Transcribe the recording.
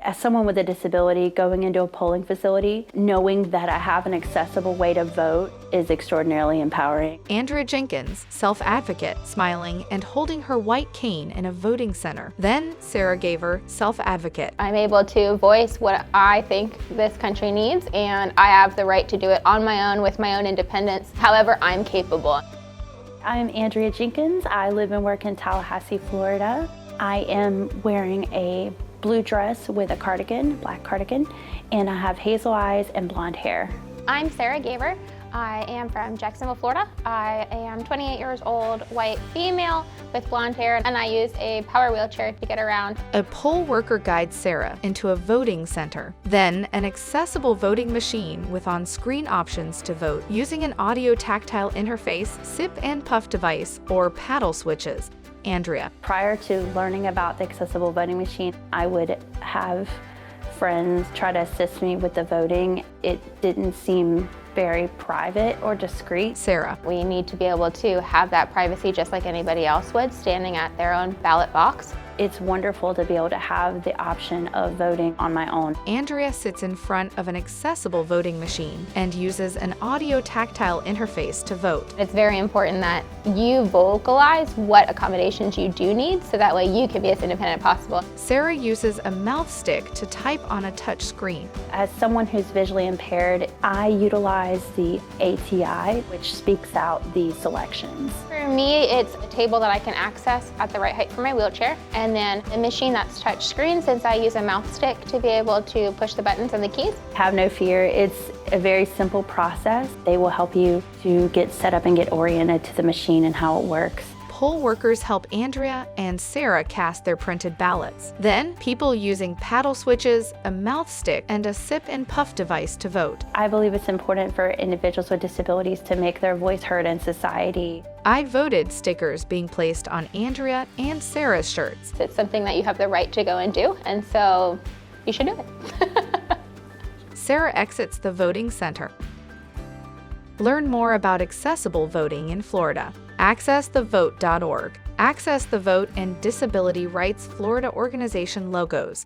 As someone with a disability, going into a polling facility, knowing that I have an accessible way to vote is extraordinarily empowering. Andrea Jenkins, self-advocate, smiling and holding her white cane in a voting center. Then Sara Gaver, self-advocate. I'm able to voice what I think this country needs, and I have the right to do it on my own with my own independence, however I'm capable. I'm Andrea Jenkins. I live and work in Tallahassee, Florida. I am wearing a blue dress with a cardigan, black cardigan, and I have hazel eyes and blonde hair. I'm Sara Gaver. I am from Jacksonville, Florida. I am 28 years old, white female with blonde hair, and I use a power wheelchair to get around. A poll worker guides Sara into a voting center. Then an accessible voting machine with on-screen options to vote using an audio tactile interface, sip and puff device, or paddle switches. Andrea. Prior to learning about the accessible voting machine, I would have friends try to assist me with the voting. It didn't seem very private or discreet. Sara. We need to be able to have that privacy just like anybody else would, standing at their own ballot box. It's wonderful to be able to have the option of voting on my own. Andrea sits in front of an accessible voting machine and uses an audio tactile interface to vote. It's very important that you vocalize what accommodations you do need so that way you can be as independent as possible. Sara uses a mouth stick to type on a touch screen. As someone who's visually impaired, I utilize the ATI, which speaks out the selections. For me, it's a table that I can access at the right height for my wheelchair, and then a machine that's touch screen, since I use a mouth stick to be able to push the buttons and the keys. Have no fear, it's a very simple process. They will help you to get set up and get oriented to the machine and how it works. Poll workers help Andrea and Sara cast their printed ballots. Then, people using paddle switches, a mouth stick, and a sip and puff device to vote. I believe it's important for individuals with disabilities to make their voice heard in society. I voted stickers being placed on Andrea and Sara's shirts. It's something that you have the right to go and do, and so you should do it. Sara exits the voting center. Learn more about accessible voting in Florida. AccessTheVote.org. Access the Vote and Disability Rights Florida Organization logos.